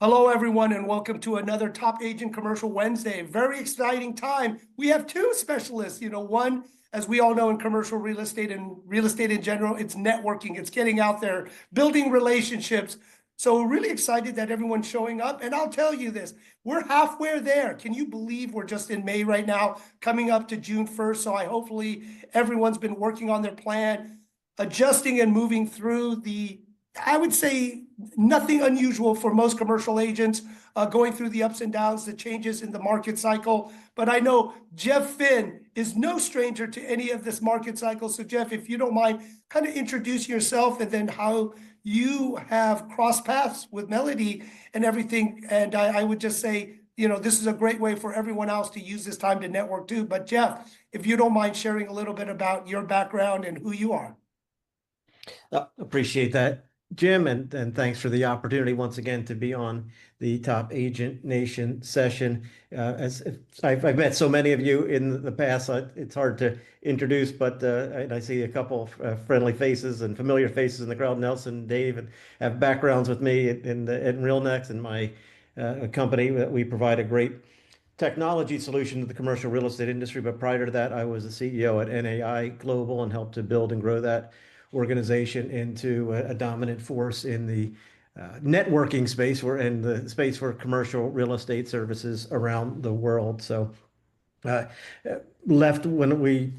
Hello, everyone, and welcome to another Top Agent Commercial Wednesday. Very exciting time. We have two specialists. One, as we all know, in commercial real estate and real estate in general, it's networking, it's getting out there, building relationships. So we're really excited that everyone's showing up. And I'll tell you this, we're halfway there. Can you believe we're just in May right now, coming up to June 1st? So hopefully everyone's been working on their plan, adjusting and moving through I would say nothing unusual for most commercial agents, going through the ups and downs, the changes in the market cycle. But I know Jeff Finn is no stranger to any of this market cycle. So Jeff, if you don't mind, kind of introduce yourself and then how you have crossed paths with Melody and everything. And I would just say, this is a great way for everyone else to use this time to network too. But Jeff, if you don't mind sharing a little bit about your background and who you are. Appreciate that, Jim, and thanks for the opportunity once again to be on the Top Agent Nation session. As I've met so many of you in the past, it's hard to introduce, but I see a couple of friendly faces and familiar faces in the crowd. Nelson, Dave, and have backgrounds with me in RealNext and my company. We provide a great technology solution to the commercial real estate industry. But prior to that, I was the CEO at NAI Global and helped to build and grow that organization into a dominant force in the networking space and the space for commercial real estate services around the world. So left when we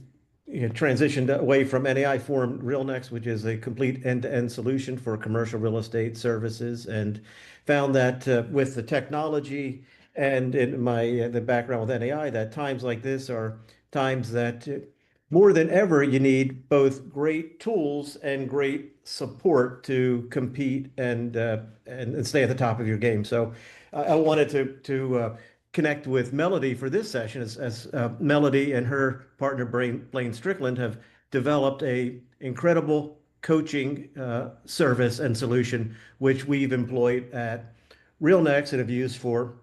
transitioned away from NAI, formed RealNext, which is a complete end-to-end solution for commercial real estate services, and found that with the technology and in the background with NAI, that times like this are times that more than ever, you need both great tools and great support to compete and stay at the top of your game. So I wanted to connect with Melody for this session, as Melody and her partner Blaine Strickland have developed a incredible coaching service and solution, which we've employed at RealNext and have used for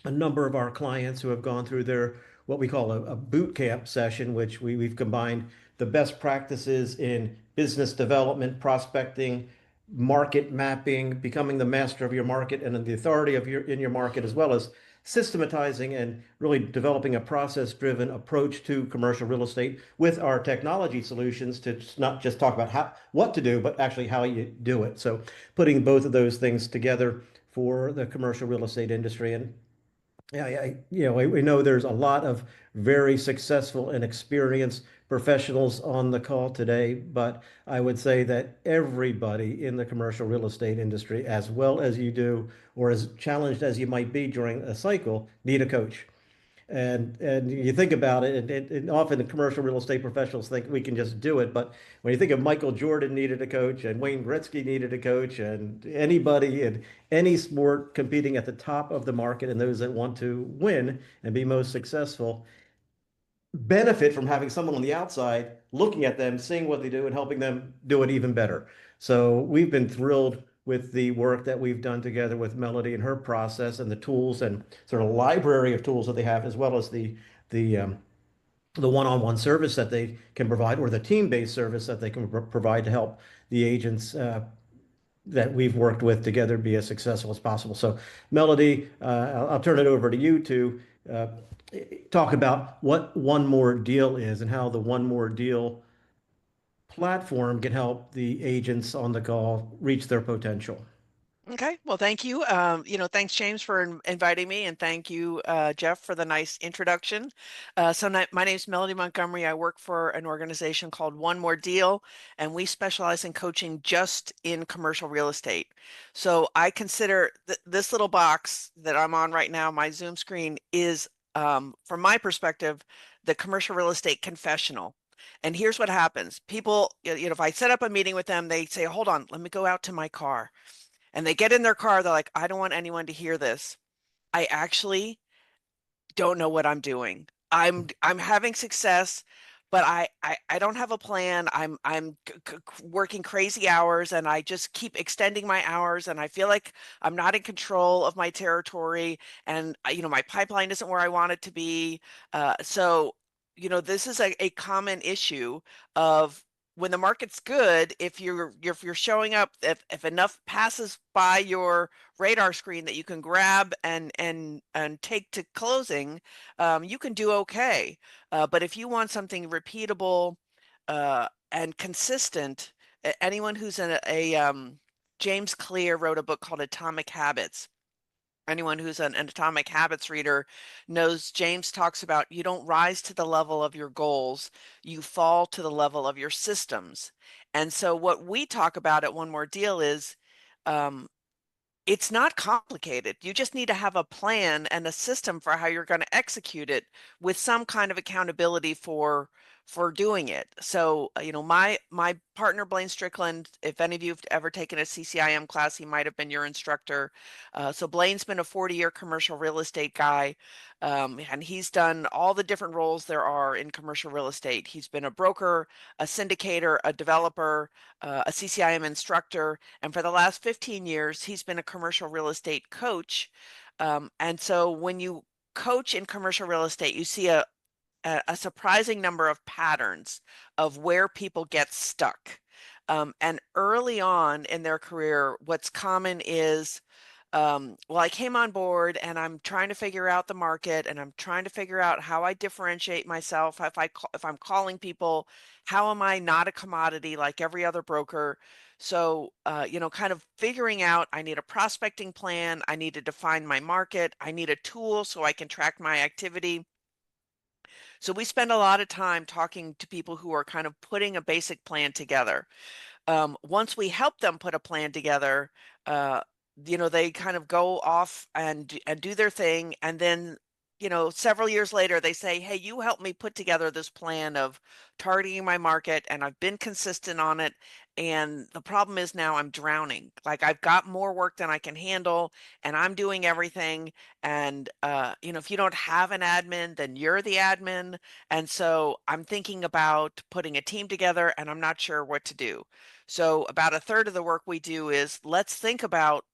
a number of our clients who have gone through their what we call a boot camp session, which we've combined the best practices in business development, prospecting, market mapping, becoming the master of your market and the authority in your market, as well as systematizing and really developing a process-driven approach to commercial real estate with our technology solutions to not just talk about what to do, but actually how you do it. So putting both of those things together for the commercial real estate industry. And yeah, we know there's a lot of very successful and experienced professionals on the call today, but I would say that everybody in the commercial real estate industry, as well as you do, or as challenged as you might be during a cycle, need a coach. And you think about it, and often the commercial real estate professionals think we can just do it. But when you think of Michael Jordan needed a coach, and Wayne Gretzky needed a coach, and anybody in any sport competing at the top of the market, and those that want to win and be most successful, benefit from having someone on the outside looking at them, seeing what they do, and helping them do it even better. So we've been thrilled with the work that we've done together with Melody and her process and the tools and sort of library of tools that they have, as well as the one-on-one service that they can provide, or the team-based service that they can provide to help the agents that we've worked with together be as successful as possible. So Melody, I'll turn it over to you to talk about what One More Deal is and how the One More Deal platform can help the agents on the call reach their potential. Okay, well, thank you. Thanks, James, for inviting me, and thank you, Jeff, for the nice introduction. My name is Melody Montgomery. I work for an organization called One More Deal, and we specialize in coaching just in commercial real estate. So I consider this little box that I'm on right now, my Zoom screen, is, from my perspective, the commercial real estate confessional. And here's what happens. People, if I set up a meeting with them, they say, hold on, let me go out to my car. And they get in their car, they're like, I don't want anyone to hear this. I actually don't know what I'm doing. I'm having success, but I don't have a plan. I'm working crazy hours, and I just keep extending my hours, and I feel like I'm not in control of my territory, and my pipeline isn't where I want it to be. So this is a common issue of when the market's good, if you're showing up, if enough passes by your radar screen that you can grab and take to closing, you can do okay. But if you want something repeatable and consistent, anyone who's James Clear wrote a book called Atomic Habits. Anyone who's an Atomic Habits reader knows James talks about you don't rise to the level of your goals, you fall to the level of your systems. And so what we talk about at One More Deal is um, it's not complicated. You just need to have a plan and a system for how you're going to execute it with some kind of accountability for doing it. So, my partner Blaine Strickland, if any of you have ever taken a CCIM class, he might have been your instructor. So Blaine's been a 40-year commercial real estate guy, and he's done all the different roles there are in commercial real estate. He's been a broker, a syndicator, a developer, a CCIM instructor, and for the last 15 years, he's been a commercial real estate coach. And so when you coach in commercial real estate, you see a surprising number of patterns of where people get stuck. And early on in their career, what's common is, well, I came on board and I'm trying to figure out the market and I'm trying to figure out how I differentiate myself. If I'm calling people, how am I not a commodity like every other broker? So, kind of figuring out, I need a prospecting plan. I need to define my market. I need a tool so I can track my activity. So we spend a lot of time talking to people who are kind of putting a basic plan together. Once we help them put a plan together, uh, they kind of go off and do their thing, and then several years later they say, hey, you helped me put together this plan of targeting my market and I've been consistent on it, and the problem is now I'm drowning. Like, I've got more work than I can handle and I'm doing everything, and if you don't have an admin, then you're the admin, and so I'm thinking about putting a team together and I'm not sure what to do. So about a third of the work we do is, let's think about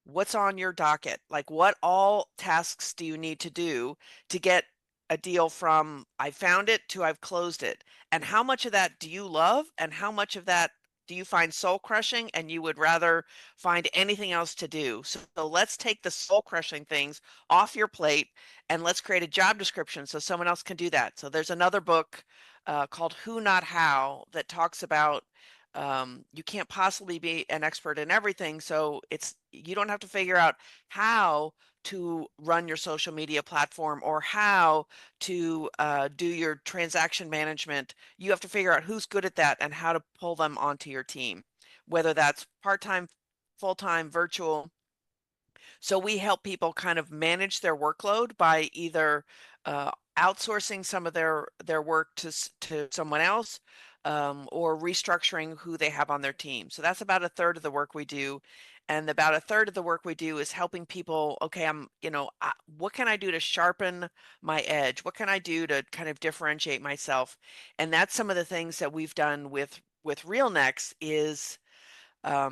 what's on your docket. Like, what all tasks do you need to do to get a deal from I found it to I've closed it? And how much of that do you love? And how much of that do you find soul crushing and you would rather find anything else to do? So let's take the soul crushing things off your plate and let's create a job description so someone else can do that. So there's another book called Who Not How that talks about you can't possibly be an expert in everything. So you don't have to figure out how to run your social media platform or how to do your transaction management. You have to figure out who's good at that and how to pull them onto your team, whether that's part-time, full-time, virtual. So we help people kind of manage their workload by either outsourcing some of their work to someone else, or restructuring who they have on their team. So that's about a third of the work we do. And about a third of the work we do is helping people, okay, what can I do to sharpen my edge? What can I do to kind of differentiate myself? And that's some of the things that we've done with RealNext is, I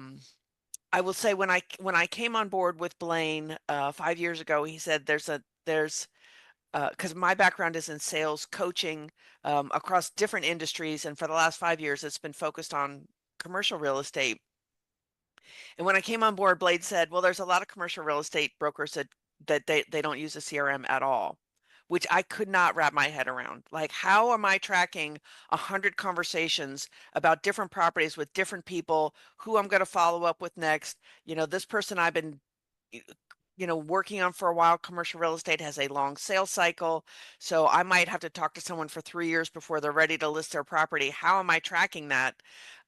will say, when I came on board with Blaine 5 years ago, he said there's because my background is in sales coaching across different industries, and for the last 5 years, it's been focused on commercial real estate. And when I came on board, Blade said, well, there's a lot of commercial real estate brokers that they don't use a CRM at all, which I could not wrap my head around. Like, how am I tracking 100 conversations about different properties with different people, who I'm going to follow up with next? This person I've been working on for a while. Commercial real estate has a long sales cycle. So I might have to talk to someone for 3 years before they're ready to list their property. How am I tracking that?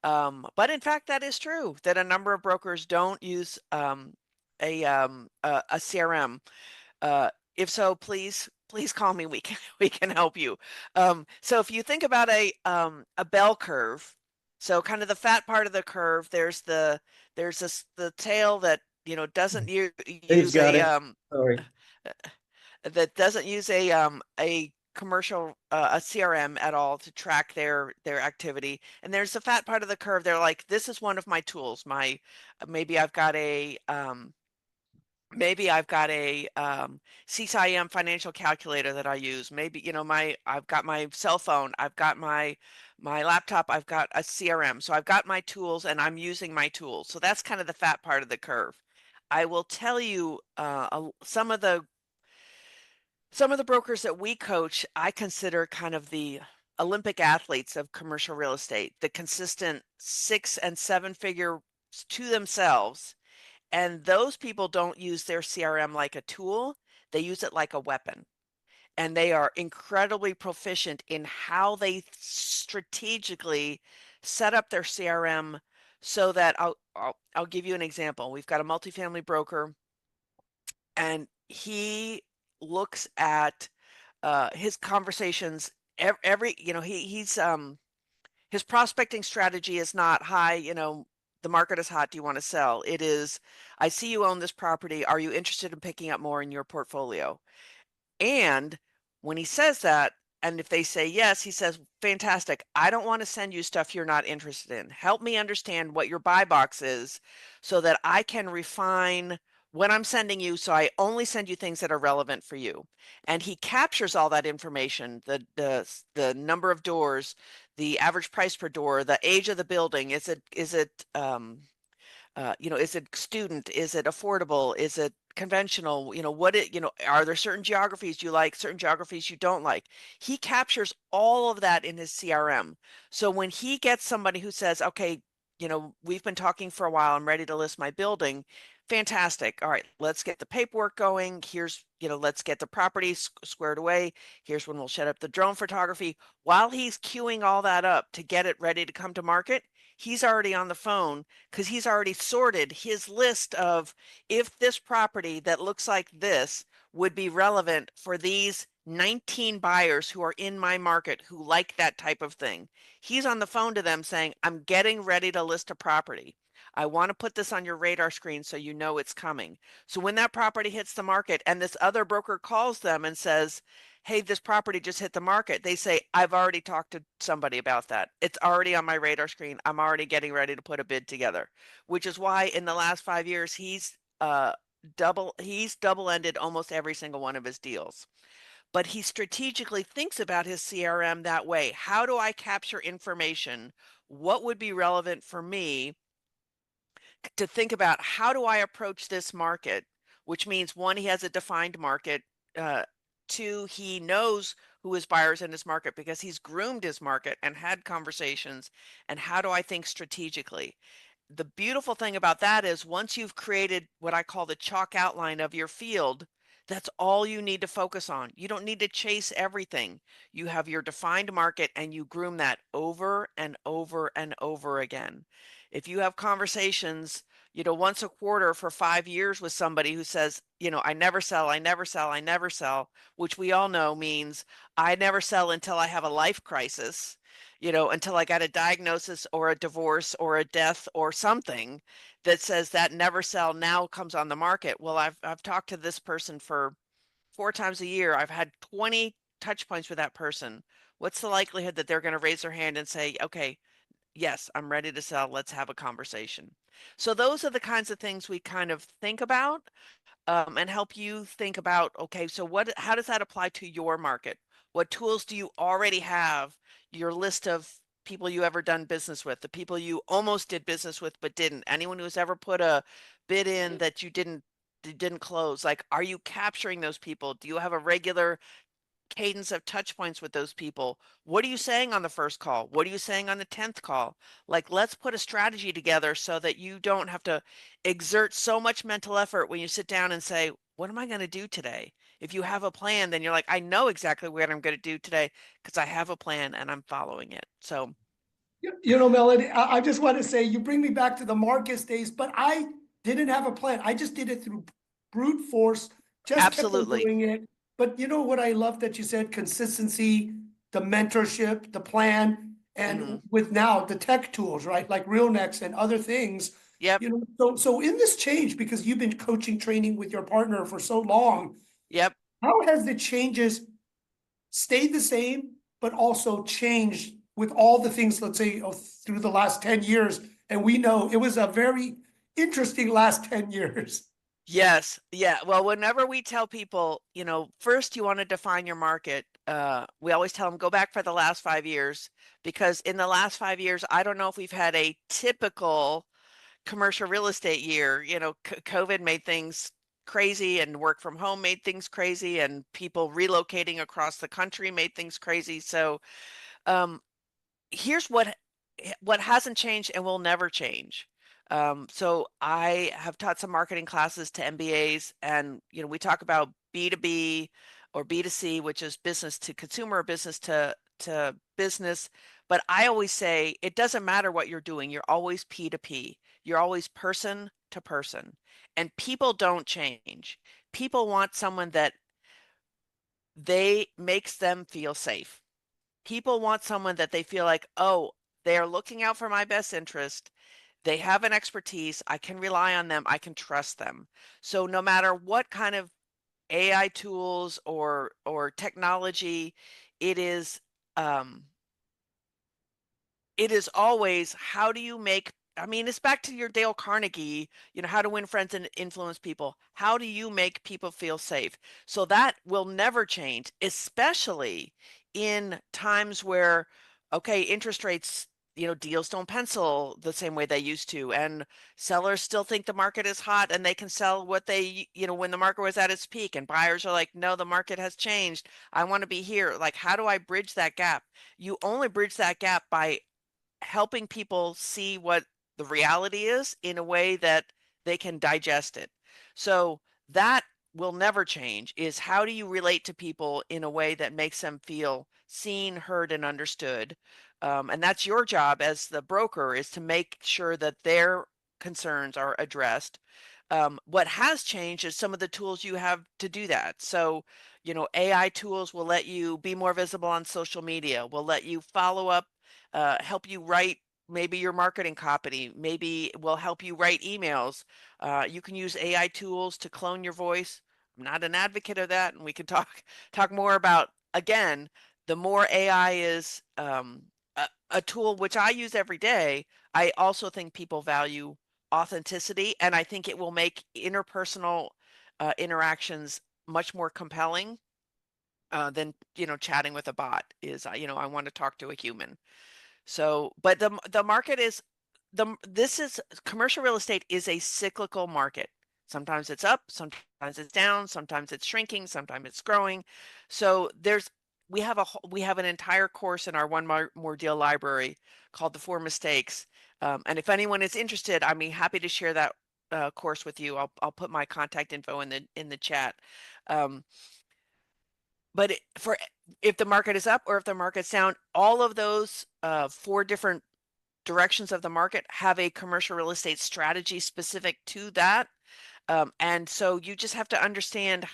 But in fact, that is true, that a number of brokers don't use a CRM. If so, please call me. We can help you. So if you think about a bell curve, so kind of the fat part of the curve, there's the tail that doesn't use got it. Sorry. that doesn't use a commercial a CRM at all to track their activity. And there's the fat part of the curve. They're like, this is one of my tools. Maybe I've got a CCIM financial calculator that I use. Maybe, I've got my cell phone, I've got my my laptop, I've got a CRM. So I've got my tools and I'm using my tools. So that's kind of the fat part of the curve. I will tell you some of the brokers that we coach, I consider kind of the Olympic athletes of commercial real estate, the consistent 6 and 7 figure to themselves. And those people don't use their CRM like a tool, they use it like a weapon. And they are incredibly proficient in how they strategically set up their CRM so that I'll give you an example. We've got a multifamily broker and he looks at his conversations every his prospecting strategy is not, hi, the market is hot, do you want to sell? It is, I see you own this property, are you interested in picking up more in your portfolio? And when he says that, and if they say yes, he says, fantastic, I don't want to send you stuff you're not interested in. Help me understand what your buy box is so that I can refine what I'm sending you, so I only send you things that are relevant for you. And he captures all that information, the number of doors, the average price per door, the age of the building, is it is it student? Is it affordable? Is it conventional? Are there certain geographies you like, certain geographies you don't like? He captures all of that in his CRM. So when he gets somebody who says, okay, we've been talking for a while, I'm ready to list my building. Fantastic. All right, let's get the paperwork going. Let's get the property squared away. Here's when we'll set up the drone photography. While he's queuing all that up to get it ready to come to market, he's already on the phone because he's already sorted his list of, if this property that looks like this would be relevant for these 19 buyers who are in my market who like that type of thing. He's on the phone to them saying, I'm getting ready to list a property. I want to put this on your radar screen so you know it's coming. So when that property hits the market and this other broker calls them and says, hey, this property just hit the market, they say, I've already talked to somebody about that. It's already on my radar screen. I'm already getting ready to put a bid together, which is why in the last 5 years, he's double-ended almost every single one of his deals. But he strategically thinks about his CRM that way. How do I capture information? What would be relevant for me to think about? How do I approach this market? Which means, one, he has a defined market. Two, he knows who his buyers in his market because he's groomed his market and had conversations. And how do I think strategically? The beautiful thing about that is once you've created what I call the chalk outline of your field, that's all you need to focus on. You don't need to chase everything. You have your defined market and you groom that over and over and over again. If you have conversations, once a quarter for 5 years with somebody who says, I never sell, I never sell, I never sell, which we all know means I never sell until I have a life crisis, until I got a diagnosis or a divorce or a death or something that says that never sell now comes on the market. Well, I've talked to this person for 4 times a year. I've had 20 touch points with that person. What's the likelihood that they're going to raise their hand and say, okay, yes, I'm ready to sell. Let's have a conversation. So those are the kinds of things we kind of think about and help you think about, okay, so how does that apply to your market? What tools do you already have? Your list of people you ever done business with, the people you almost did business with but didn't, anyone who's ever put a bid in that you didn't close. Like, are you capturing those people? Do you have a regular cadence of touch points with those people? What are you saying on the first call? What are you saying on the 10th call? Like, let's put a strategy together so that you don't have to exert so much mental effort when you sit down and say, what am I going to do today? If you have a plan, then you're like, I know exactly what I'm going to do today because I have a plan and I'm following it. So, Melody, I just want to say you bring me back to the Marcus days, but I didn't have a plan. I just did it through brute force, just kept on absolutely. doing it. But you know what I love that you said, consistency, the mentorship, the plan, and with now the tech tools, right? Like RealNext and other things. Yep. So in this change, because you've been coaching, training with your partner for so long, Yep. how has the changes stayed the same, but also changed with all the things, let's say, through the last 10 years? And we know it was a very interesting last 10 years. Yes. Yeah. Well, whenever we tell people, first you want to define your market, we always tell them go back for the last 5 years, because in the last 5 years, I don't know if we've had a typical commercial real estate year. COVID made things crazy, and work from home made things crazy, and people relocating across the country made things crazy. So here's what hasn't changed and will never change. So I have taught some marketing classes to MBAs, and we talk about B2B or B2C, which is business to consumer, business to business. But I always say it doesn't matter what you're doing. You're always P2P. You're always person to person. And people don't change. People want someone that they makes them feel safe. People want someone that they feel like, oh, they're looking out for my best interest. They have an expertise. I can rely on them. I can trust them. So no matter what kind of AI tools or technology, it is um, it is always, how do you make, I mean, it's back to your Dale Carnegie, how to win friends and influence people. How do you make people feel safe? So that will never change, especially in times where, okay, interest rates, deals don't pencil the same way they used to, and sellers still think the market is hot and they can sell what they, when the market was at its peak, and buyers are like, no, the market has changed. I want to be here. Like, how do I bridge that gap? You only bridge that gap by helping people see what the reality is in a way that they can digest it. So that will never change, is how do you relate to people in a way that makes them feel seen, heard, and understood. And that's your job as the broker, is to make sure that their concerns are addressed. What has changed is some of the tools you have to do that. So, AI tools will let you be more visible on social media, will let you follow up, help you write maybe your marketing copy, maybe will help you write emails. You can use AI tools to clone your voice. I'm not an advocate of that, and we can talk more about, again, the more AI is a tool which I use every day. I also think people value authenticity, and I think it will make interpersonal interactions much more compelling than chatting with a bot is. I want to talk to a human. So, but the market is this is commercial real estate is a cyclical market. Sometimes it's up, sometimes it's down, sometimes it's shrinking, sometimes it's growing. So we have an entire course in our One More Deal library called The Four Mistakes. And if anyone is interested, I'd be happy to share that course with you. I'll put my contact info in the chat. Um, but if the market is up or if the market's down, all of those four different directions of the market have a commercial real estate strategy specific to that. And so you just have to understand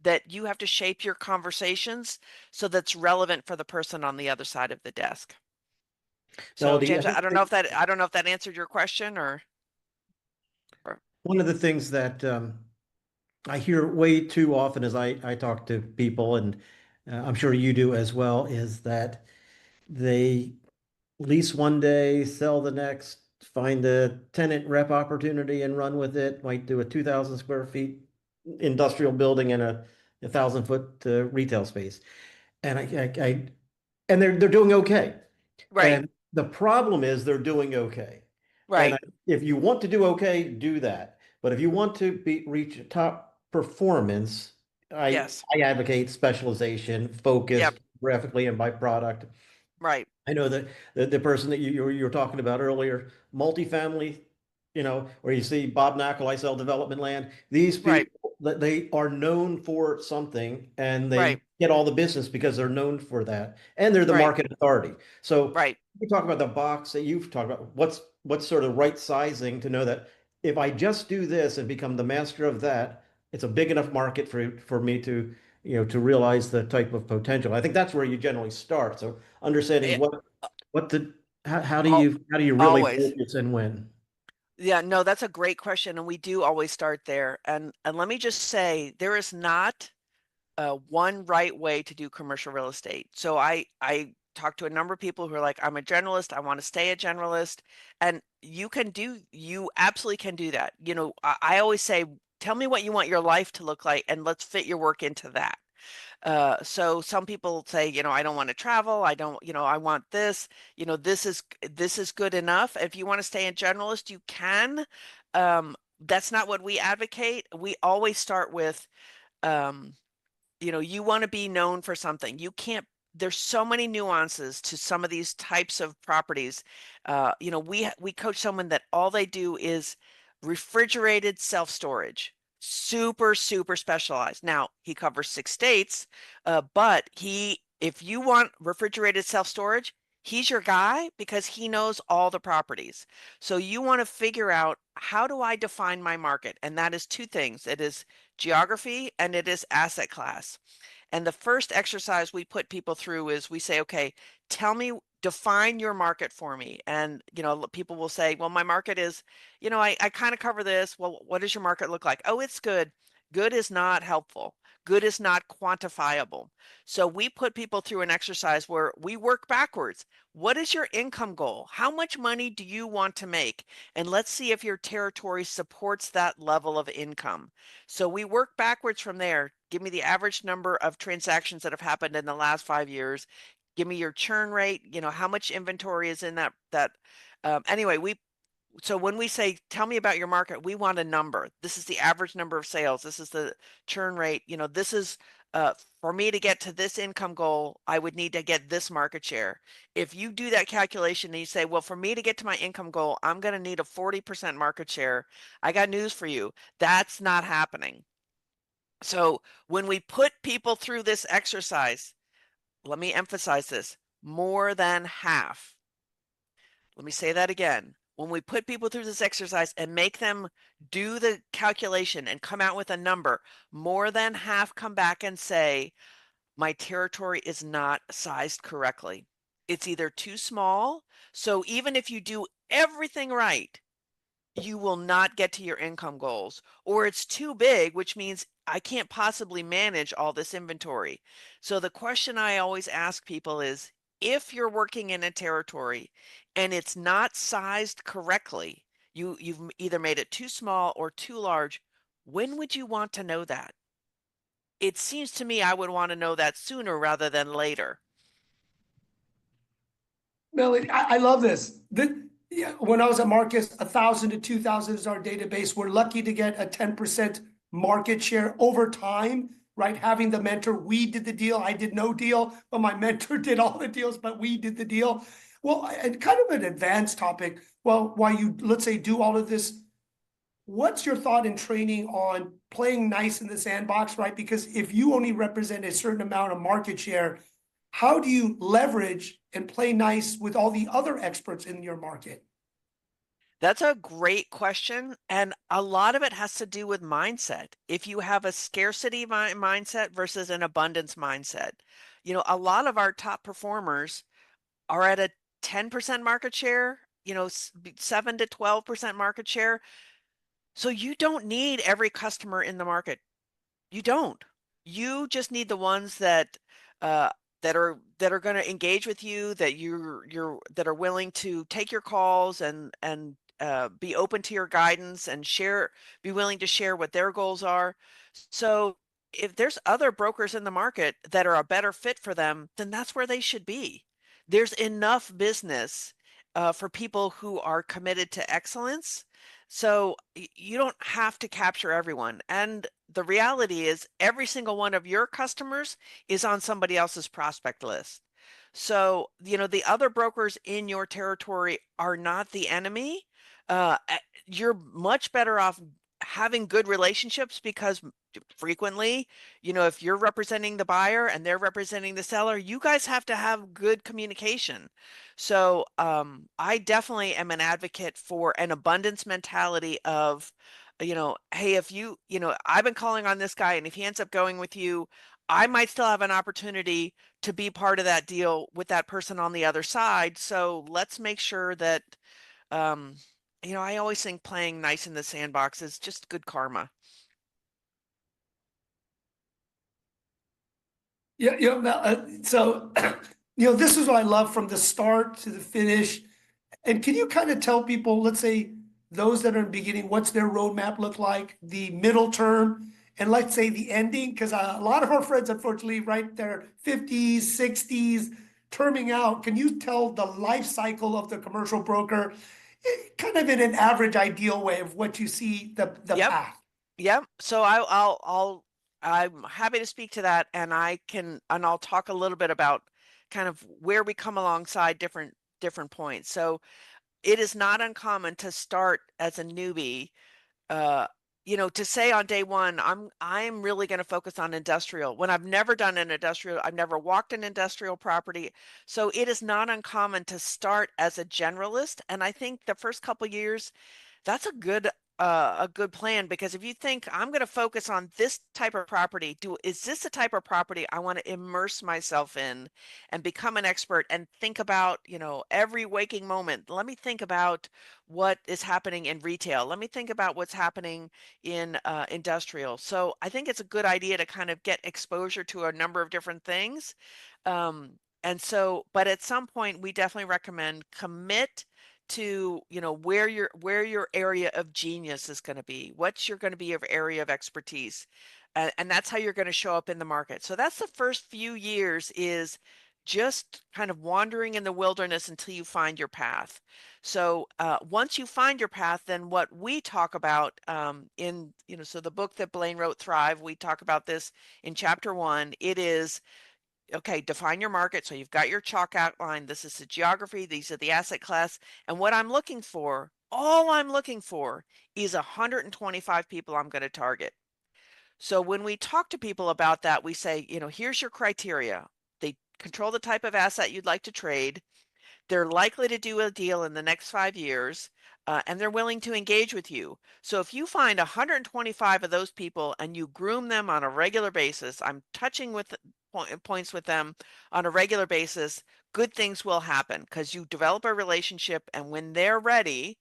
that you have to shape your conversations so that's relevant for the person on the other side of the desk. So Melody, I James, think I don't know if that answered your question or one of the things that I hear way too often as I talk to people, and I'm sure you do as well, is that they lease one day, sell the next, find a tenant rep opportunity and run with it, might do a 2,000 square feet industrial building and a 1,000 foot retail space. And and they're doing okay. right, And the problem is they're doing okay. And right, if you want to do okay, do that. But if you want to reach top performance, yes, I advocate specialization, focus yep, graphically and by product. right, I know that the person that you were talking about earlier, multifamily, where you see Bob Knackle, I sell development land. These right, people, that they are known for something, and right, they get all the business because they're known for that, and they're the right, market authority. So right. we talk about the box that you've talked about. What's sort of right sizing to know that if I just do this and become the master of that, it's a big enough market for me to to realize the type of potential. I think that's where you generally start. So understanding Eh, what the al- how do you really Always. focus and when? Yeah, no, that's a great question, and we do always start there. And let me just say, there is not one right way to do commercial real estate. So I talk to a number of people who are like, I'm a generalist, I want to stay a generalist, and you absolutely can do that. I always say, tell me what you want your life to look like, and let's fit your work into that. So some people say, I don't want to travel. I don't, I want this, this is good enough. If you want to stay in generalist, you can. That's not what we advocate. We always start with, um, you want to be known for something. You can't, there's so many nuances to some of these types of properties. We coach someone that all they do is refrigerated self-storage, super, super specialized. Now, he covers 6 states, but if you want refrigerated self-storage, he's your guy because he knows all the properties. So you want to figure out, how do I define my market? And that is two things. It is geography and it is asset class. And the first exercise we put people through is we say, okay, define your market for me. And, people will say, well, my market is, I kind of cover this. Well, what does your market look like? Oh, it's good. Good is not helpful. Good is not quantifiable. So we put people through an exercise where we work backwards. What is your income goal? How much money do you want to make? And let's see if your territory supports that level of income. So we work backwards from there. Give me the average number of transactions that have happened in the last 5 years. Give me your churn rate. How much inventory is in that. Anyway, so when we say, tell me about your market, we want a number. This is the average number of sales. This is the churn rate. This is, for me to get to this income goal, I would need to get this market share. If you do that calculation and you say, well, for me to get to my income goal, I'm going to need a 40% market share. I got news for you. That's not happening. So when we put people through this exercise, let me emphasize this, more than half. Let me say that again. When we put people through this exercise and make them do the calculation and come out with a number, more than half come back and say, my territory is not sized correctly. It's either too small. So even if you do everything right, you will not get to your income goals, or it's too big, which means I can't possibly manage all this inventory. So the question I always ask people is, if you're working in a territory and it's not sized correctly, you've either made it too small or too large, when would you want to know that? It seems to me I would want to know that sooner rather than later. Melody, I love this. Yeah, when I was at Marcus, 1,000 to 2,000 is our database. We're lucky to get a 10% market share over time, right? Having the mentor, we did the deal. I did no deal, but my mentor did all the deals, but we did the deal. Well, and kind of an advanced topic. Well, while you, let's say, do all of this, what's your thought in training on playing nice in the sandbox, right? Because if you only represent a certain amount of market share, how do you leverage and play nice with all the other experts in your market? That's a great question. And a lot of it has to do with mindset. If you have a scarcity mindset versus an abundance mindset, a lot of our top performers are at a 10% market share, 7 to 12% market share. So you don't need every customer in the market. You don't. You just need the ones that uh, that are going to engage with you, that are willing to take your calls and be open to your guidance and be willing to share what their goals are. So if there's other brokers in the market that are a better fit for them, then that's where they should be. There's enough business for people who are committed to excellence. So you don't have to capture everyone. And the reality is every single one of your customers is on somebody else's prospect list. So, the other brokers in your territory are not the enemy. You're much better off having good relationships because frequently, if you're representing the buyer and they're representing the seller, you guys have to have good communication. So I definitely am an advocate for an abundance mentality of, hey, if I've been calling on this guy and if he ends up going with you, I might still have an opportunity to be part of that deal with that person on the other side. So let's make sure that, I always think playing nice in the sandbox is just good karma. Yeah, so this is what I love from the start to the finish. And can you kind of tell people, let's say those that are in the beginning, what's their roadmap look like, the middle term, and let's say the ending, because a lot of our friends unfortunately write their 50s, 60s, terming out. Can you tell the life cycle of the commercial broker, kind of in an average ideal way of what you see the Yep. path? Yep. So I'm happy to speak to that, and I'll talk a little bit about kind of where we come alongside different points. So it is not uncommon to start as a newbie, to say on day one, I'm really going to focus on industrial when I've never done an industrial, I've never walked an industrial property. So it is not uncommon to start as a generalist. And I think the first couple years, that's a good plan, because if you think I'm going to focus on this type of property, is this the type of property I want to immerse myself in and become an expert and think about, every waking moment. Let me think about what is happening in retail. Let me think about what's happening in industrial. So I think it's a good idea to kind of get exposure to a number of different things. Um, but at some point, we definitely recommend commit to where your area of genius is going to be, what's your going to be your area of expertise, and that's how you're going to show up in the market. So that's the first few years, is just kind of wandering in the wilderness until you find your path. So once you find your path, then what we talk about so the book that Blaine wrote, Thrive, we talk about this in chapter 1. It is, okay, define your market. So you've got your chalk outline. This is the geography. These are the asset class. And what I'm looking for, all I'm looking for, is 125 people I'm going to target. So when we talk to people about that, we say, here's your criteria. They control the type of asset you'd like to trade. They're likely to do a deal in the next 5 years, and they're willing to engage with you. So if you find 125 of those people and you groom them on a regular basis, I'm touching with points with them on a regular basis, good things will happen, because you develop a relationship, and when they're ready,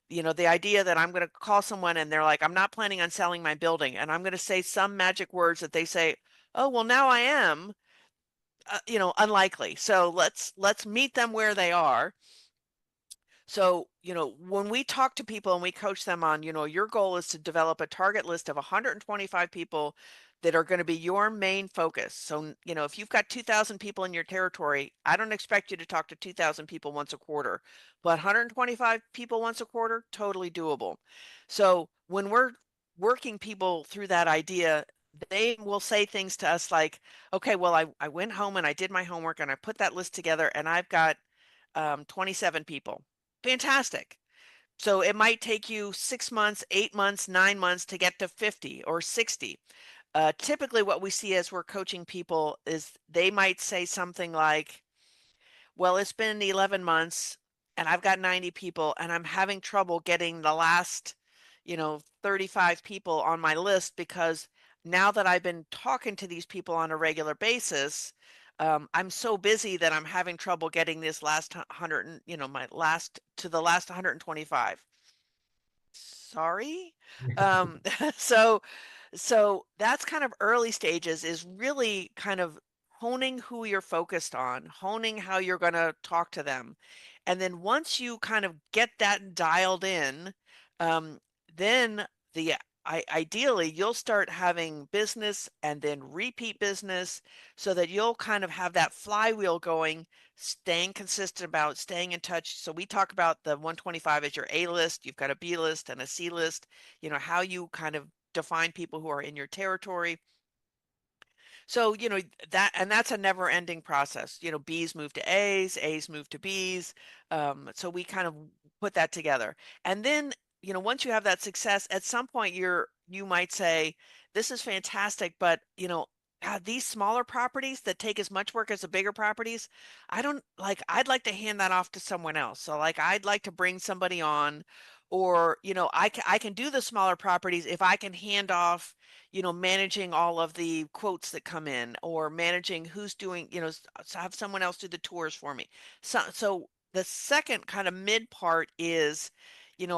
the idea that I'm going to call someone and they're like, I'm not planning on selling my building, and I'm going to say some magic words that they say, oh, well, now I am, unlikely. So let's meet them where they are. So, when we talk to people and we coach them on, your goal is to develop a target list of 125 people that are going to be your main focus. So, if you've got 2,000 people in your territory, I don't expect you to talk to 2,000 people once a quarter, but 125 people once a quarter, totally doable. So when we're working people through that idea, they will say things to us like, okay, well, I went home and I did my homework and I put that list together and I've got 27 people. Fantastic. So it might take you 6 months, 8 months, 9 months to get to 50 or 60. Typically, what we see as we're coaching people is they might say something like, well, it's been 11 months and I've got 90 people and I'm having trouble getting the last, 35 people on my list, because now that I've been talking to these people on a regular basis, I'm so busy that I'm having trouble getting this last 100, the last 125. Sorry. Um, so so that's kind of early stages, is really kind of honing who you're focused on, honing how you're going to talk to them. And then once you kind of get that dialed in, um, then ideally you'll start having business and then repeat business, so that you'll kind of have that flywheel going, staying consistent about staying in touch. So we talk about the 125 as your A list, you've got a B list and a C list, how you kind of define people who are in your territory. So, that's a never ending process. B's move to A's move to B's. So we kind of put that together. And then, once you have that success, at some point you might say, this is fantastic, but these smaller properties that take as much work as the bigger properties, I'd like to hand that off to someone else. So like, I'd like to bring somebody on, or, I can do the smaller properties if I can hand off, managing all of the quotes that come in, or managing who's doing, have someone else do the tours for me. So the second kind of mid part is,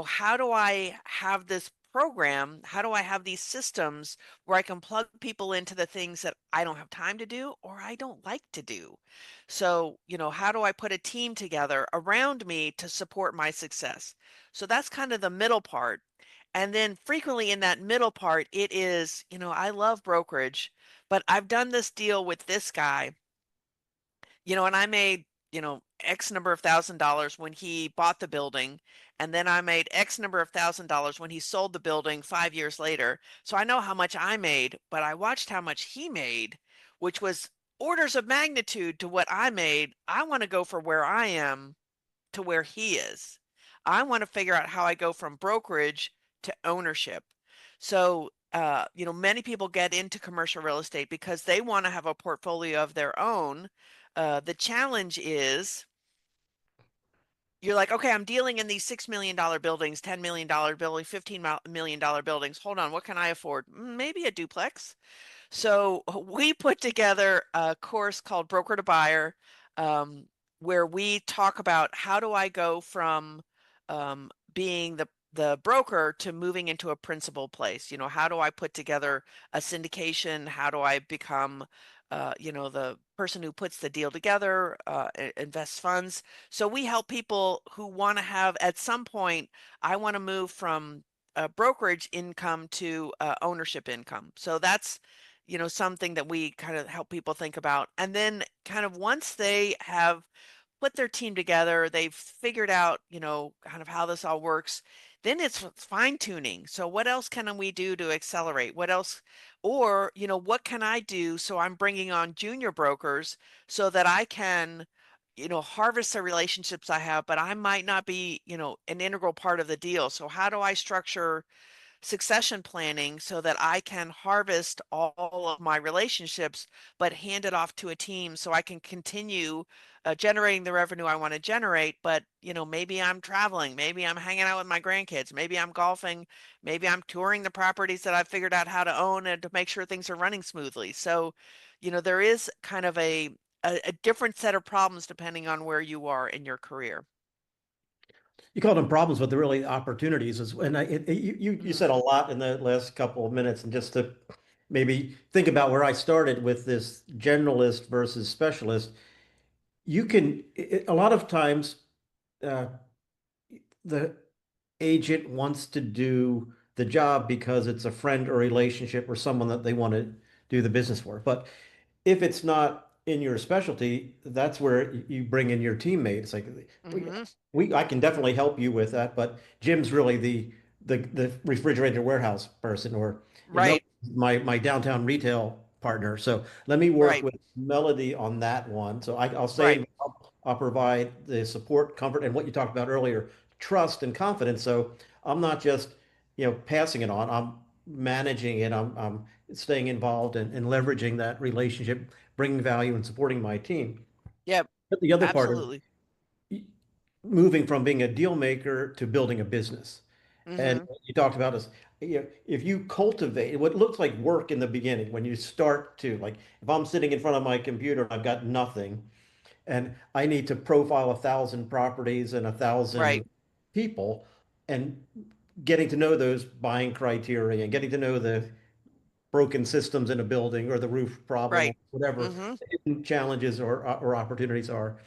how do I have this program? How do I have these systems where I can plug people into the things that I don't have time to do or I don't like to do? So, how do I put a team together around me to support my success? So that's kind of the middle part. And then frequently in that middle part, it is, I love brokerage, but I've done this deal with this guy, and I made, X number of $1,000s when he bought the building. And then I made X number of $1,000s when he sold the building 5 years later. So I know how much I made, but I watched how much he made, which was orders of magnitude to what I made. I want to go for where I am to where he is. I want to figure out how I go from brokerage to ownership. So, many people get into commercial real estate because they want to have a portfolio of their own. The challenge is you're like, okay, I'm dealing in these $6 million buildings, $10 million buildings, $15 million buildings. Hold on, what can I afford? Maybe a duplex. So we put together a course called Broker to Buyer, where we talk about how do I go from being the broker to moving into a principal place. How do I put together a syndication? How do I become, the person who puts the deal together, invests funds. So we help people who want to have, at some point, I want to move from brokerage income to ownership income. So that's something that we kind of help people think about. And then kind of once they have put their team together, they've figured out, kind of how this all works, then it's fine tuning. So what else can we do to accelerate? What else, or, what can I do? So I'm bringing on junior brokers so that I can, harvest the relationships I have, but I might not be, an integral part of the deal. So how do I structure succession planning so that I can harvest all of my relationships, but hand it off to a team so I can continue generating the revenue I want to generate. But, maybe I'm traveling, maybe I'm hanging out with my grandkids, maybe I'm golfing, maybe I'm touring the properties that I've figured out how to own and to make sure things are running smoothly. So, there is kind of a different set of problems depending on where you are in your career. You call them problems, but they're really opportunities. And you said a lot in the last couple of minutes, and just to maybe think about where I started with this generalist versus specialist, a lot of times uh, the agent wants to do the job because it's a friend or relationship or someone that they want to do the business for. But if it's not in your specialty, that's where you bring in your teammate. It's like Hmm. I can definitely help you with that, but Jim's really the refrigerator warehouse person, or Mel, Right, my downtown retail partner. So let me work right, with Melody on that one. So I'll right. say I'll provide the support, comfort, and what you talked about earlier, trust and confidence. So I'm not just, passing it on. I'm managing it. I'm staying involved and leveraging that relationship, bringing value and supporting my team. Yep, But the other part absolutely. is moving from being a deal maker to building a business. And Hmm. you talked about is, if you cultivate what looks like work in the beginning, when you start to, like, if I'm sitting in front of my computer, I've got nothing, and I need to profile 1,000 properties and a Right, thousand people, and getting to know those buying criteria and getting to know the broken systems in a building or the roof problem or right. whatever Hmm. the hidden challenges or opportunities are,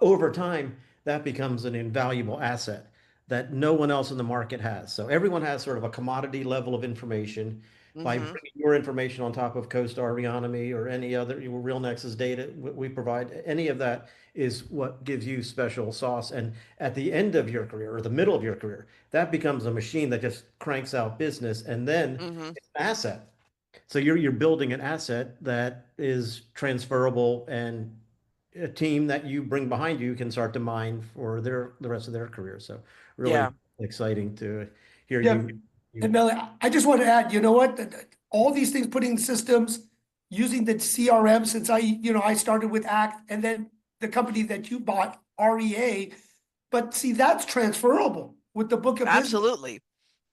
over time, that becomes an invaluable asset that no one else in the market has. So everyone has sort of a commodity level of information. By Hmm. bringing your information on top of CoStar, Reonomy, or any other RealNexus data we provide, any of that is what gives you special sauce. And at the end of your career or the middle of your career, that becomes a machine that just cranks out business, and then Hmm. it's an asset. So you're building an asset that is transferable, and a team that you bring behind you can start to mine for the rest of their career. So really Yeah. exciting to hear Yeah. And you. Melly, I just want to add, you know what? All these things, putting systems, using the CRM, since I started with ACT and then the company that you bought, REA. But see, that's transferable with the book of business, Absolutely.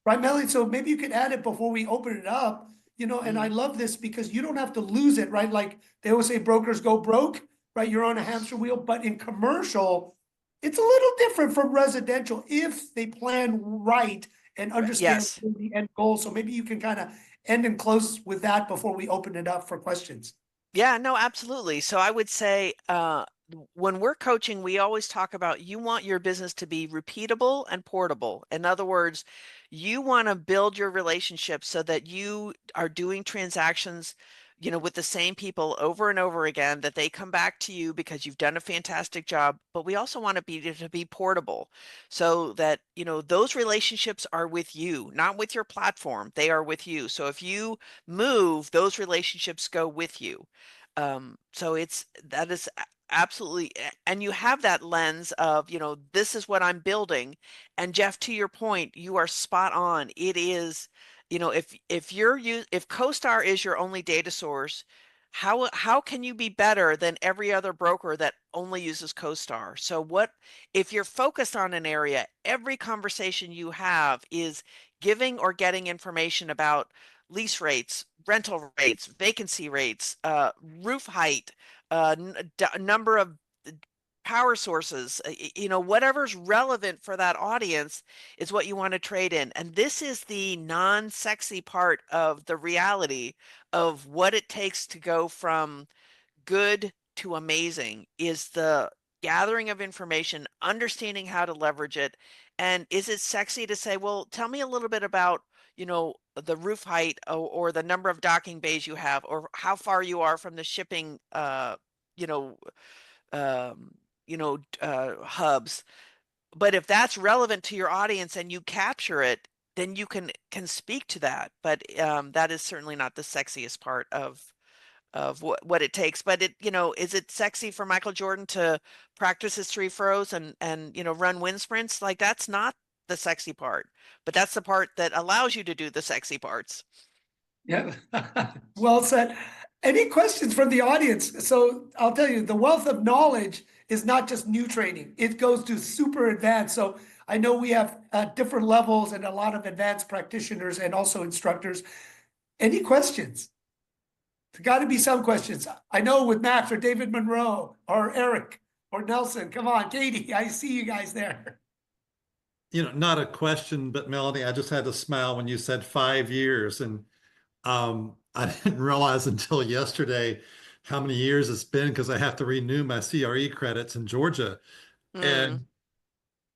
right, Melly? So maybe you could add it before we open it up, and I Hmm. love this because you don't have to lose it, right? Like they always say brokers go broke, right? You're on a hamster wheel, but in commercial, it's a little different from residential if they plan right and understand Yes. the end goal. So maybe you can kind of end and close with that before we open it up for questions. Yeah, no, absolutely. So I would say when we're coaching, we always talk about you want your business to be repeatable and portable. In other words, you want to build your relationship so that you are doing transactions, with the same people over and over again, that they come back to you because you've done a fantastic job. But we also want to be portable so that, those relationships are with you, not with your platform. They are with you. So if you move, those relationships go with you. So that is absolutely, and you have that lens of, this is what I'm building. And Jeff, to your point, you are spot on. It is, if CoStar is your only data source, how can you be better than every other broker that only uses CoStar? So if you're focused on an area, every conversation you have is giving or getting information about lease rates, rental rates, vacancy rates, roof height, number of power sources, whatever's relevant for that audience is what you want to trade in. And this is the non-sexy part of the reality of what it takes to go from good to amazing, is the gathering of information, understanding how to leverage it. And is it sexy to say, well, tell me a little bit about, the roof height, or the number of docking bays you have, or how far you are from the shipping, you know, um, hubs. But if that's relevant to your audience and you capture it, then you can speak to that. But that is certainly not the sexiest part of what it takes. But is it sexy for Michael Jordan to practice his three throws and run wind sprints? Like, that's not the sexy part, but that's the part that allows you to do the sexy parts. Yeah. Well said. Any questions from the audience? So I'll tell you, the wealth of knowledge is not just new training. It goes to super advanced. So I know we have different levels and a lot of advanced practitioners and also instructors. Any questions? There got to be some questions. I know with Max or David Monroe or Eric or Nelson. Come on, Katie, I see you guys there. Not a question, but Melody, I just had to smile when you said 5 years. And I didn't realize until yesterday how many years it's been, because I have to renew my CRE credits in Georgia. And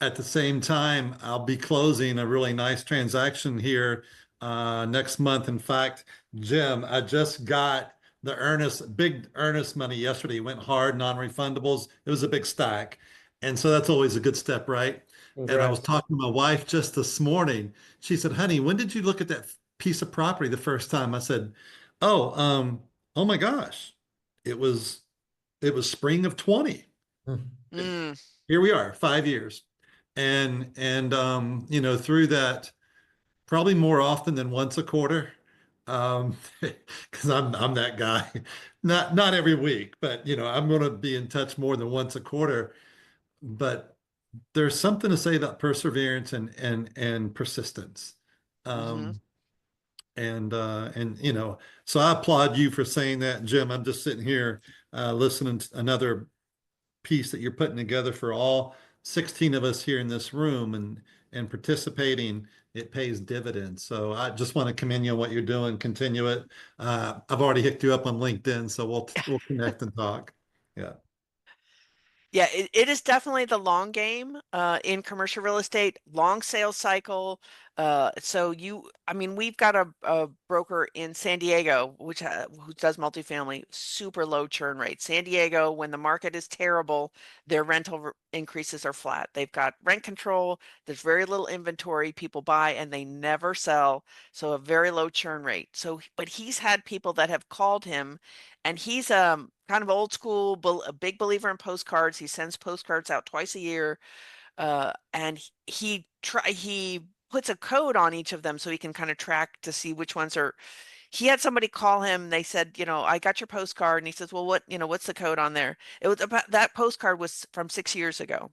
at the same time, I'll be closing a really nice transaction here next month. In fact, Jim, I just got the big earnest money yesterday. Went hard, non-refundables. It was a big stack. And so that's always a good step, right? Congrats. And I was talking to my wife just this morning. She said, honey, when did you look at that piece of property the first time? I said, oh my gosh, it was spring of 20. Here we are, 5 years. And through that, probably more often than once a quarter, because I'm that guy. Not every week, but I'm going to be in touch more than once a quarter. But there's something to say about perseverance and persistence. So I applaud you for saying that, Jim. I'm just sitting here listening to another piece that you're putting together for all 16 of us here in this room, and participating. It pays dividends. So I just want to commend you on what you're doing. Continue it. I've already hooked you up on LinkedIn, so we'll connect and talk. Yeah. Yeah, it is definitely the long game in commercial real estate, long sales cycle. We've got a broker in San Diego, who does multifamily, super low churn rate. San Diego, when the market is terrible, their rental increases are flat. They've got rent control. There's very little inventory. People buy and they never sell. So a very low churn rate. But he's had people that have called him, and he's kind of old school, a big believer in postcards. He sends postcards out twice a year, and he puts a code on each of them so he can kind of track to see which ones are. He had somebody call him. They said, I got your postcard, and he says, well, what's the code on there? It was about that postcard was from 6 years ago.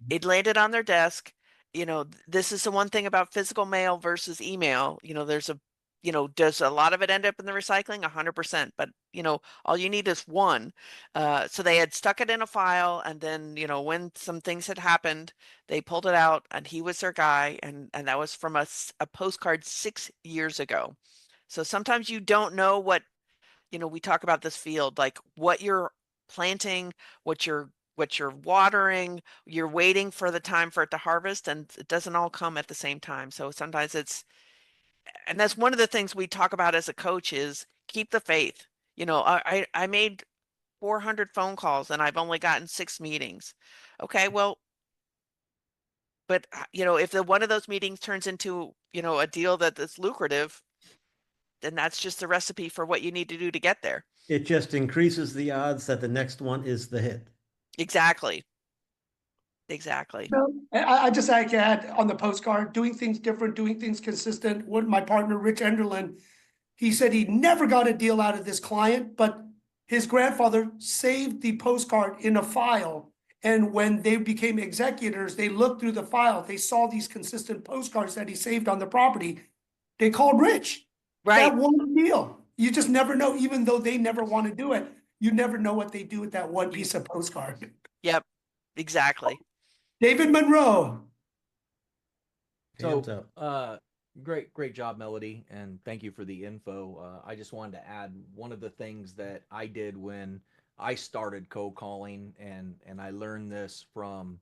It landed on their desk. This is the one thing about physical mail versus email. Does a lot of it end up in the recycling? 100%. But, all you need is one. So they had stuck it in a file, and then, when some things had happened, they pulled it out, and he was their guy. And that was from a postcard 6 years ago. So sometimes you don't know what, we talk about this field, like what you're planting, what you're what you're watering, you're waiting for the time for it to harvest, and it doesn't all come at the same time. So sometimes and that's one of the things we talk about as a coach is keep the faith. I made 400 phone calls and I've only gotten 6 meetings. Okay, well, but if one of those meetings turns into, a deal that's lucrative, then that's just the recipe for what you need to do to get there. It just increases the odds that the next one is the hit. Exactly. Exactly. No, I just like to add on the postcard, doing things different, doing things consistent. What my partner, Rich Enderlin, he said he never got a deal out of this client, but his grandfather saved the postcard in a file. And when they became executors, they looked through the file. They saw these consistent postcards that he saved on the property. They called Rich. Right. That one deal. You just never know, even though they never want to do it. You never know what they do with that one piece of postcard. Yep. Exactly. David Monroe. Hands So, up. great job, Melody, and thank you for the info. I just wanted to add one of the things that I did when I started cold calling, and I learned this from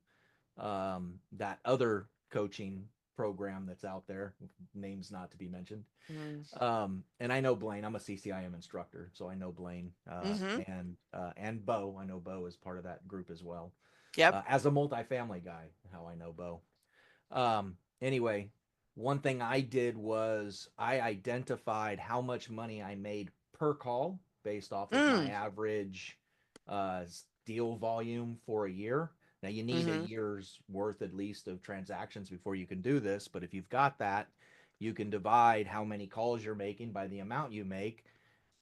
that other coaching program that's out there, names not to be mentioned. And I know Blaine. I'm a CCIM instructor, so I know Blaine and Bo. I know Bo is part of that group as well. Yep. As a multifamily guy, how I know Bo. Anyway, one thing I did was I identified how much money I made per call based off of my average deal volume for a year. Now you need a year's worth at least of transactions before you can do this, but if you've got that, you can divide how many calls you're making by the amount you make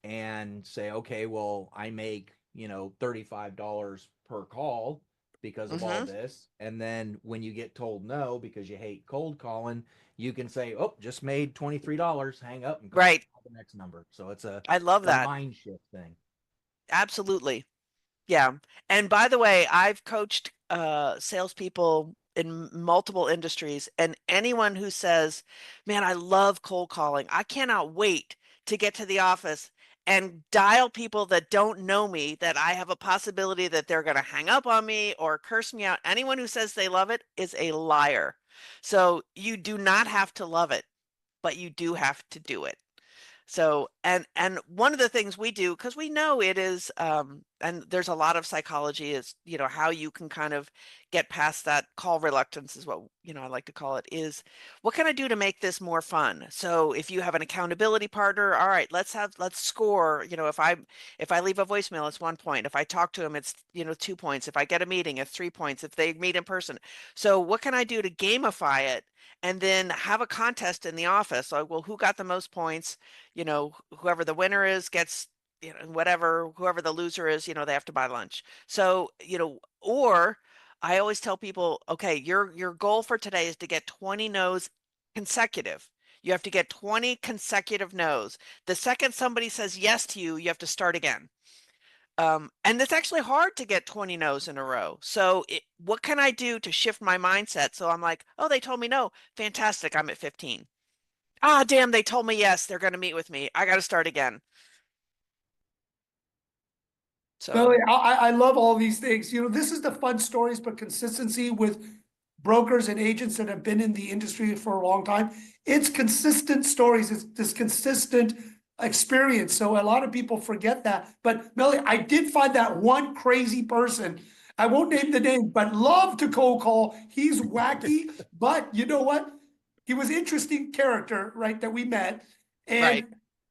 and say, okay, well, I make, $35 per call because of all this. And then when you get told no because you hate cold calling, you can say, oh, just made $23, hang up and call Right. the next number. So it's I love that. mind shift thing. Absolutely. Yeah. And by the way, I've coached salespeople in multiple industries, and anyone who says, man, I love cold calling. I cannot wait to get to the office and dial people that don't know me, that I have a possibility that they're going to hang up on me or curse me out. Anyone who says they love it is a liar. So you do not have to love it, but you do have to do it. So, and one of the things we do, because we know it is, and there's a lot of psychology, is, how you can kind of get past that call reluctance is what, I like to call it, is what can I do to make this more fun? So if you have an accountability partner, all right, let's score, if I leave a voicemail, it's 1 point. If I talk to them, it's, 2 points. If I get a meeting, it's 3 points. If they meet in person. So what can I do to gamify it? And then have a contest in the office. Like, well, who got the most points? Whoever the winner is gets, whoever the loser is, they have to buy lunch. So, or I always tell people, okay, your goal for today is to get 20 no's consecutive. You have to get 20 consecutive no's. The second somebody says yes to you, you have to start again. And it's actually hard to get 20 no's in a row. So what can I do to shift my mindset? So I'm like, oh, they told me no. Fantastic. I'm at 15. Ah, damn, they told me yes. They're going to meet with me. I got to start again. So Billy, I love all these things. This is the fun stories, but consistency with brokers and agents that have been in the industry for a long time. It's consistent stories. It's this consistent experience. So a lot of people forget that. But Melly, I did find that one crazy person. I won't name the name, but love to cold call. He's wacky, but you know what? He was interesting character, right? That we met. And right.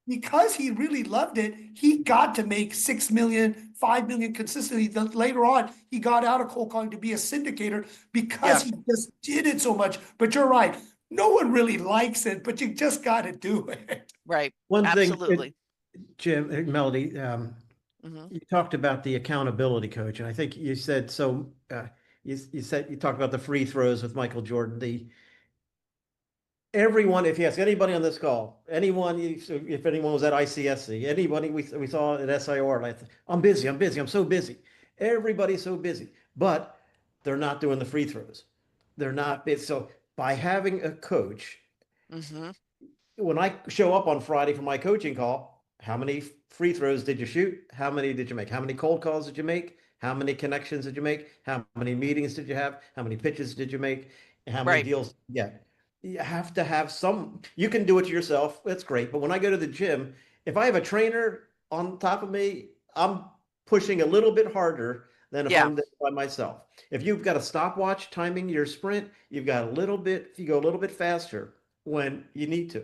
because he really loved it, he got to make 6 million, 5 million consistently. Later on, he got out of cold calling to be a syndicator because he just did it so much. But you're right. No one really likes it, but you just got to do it. Right. One Absolutely. thing, Jim, Melody, you talked about the accountability coach, and I think you said so. You talked about the free throws with Michael Jordan. Everyone, if you ask anybody on this call, if anyone was at ICSC, anybody we saw at SIR, like, I'm busy, I'm so busy. Everybody's so busy, but they're not doing the free throws. They're not. So by having a coach, when I show up on Friday for my coaching call, how many free throws did you shoot? How many did you make? How many cold calls did you make? How many connections did you make? How many meetings did you have? How many pitches did you make? How many Right. deals? Yeah. You have to have some, you can do it yourself. That's great. But when I go to the gym, if I have a trainer on top of me, I'm pushing a little bit harder than if Yeah. I'm there by myself. If you've got a stopwatch timing your sprint, you've got a little bit, you go a little bit faster when you need to.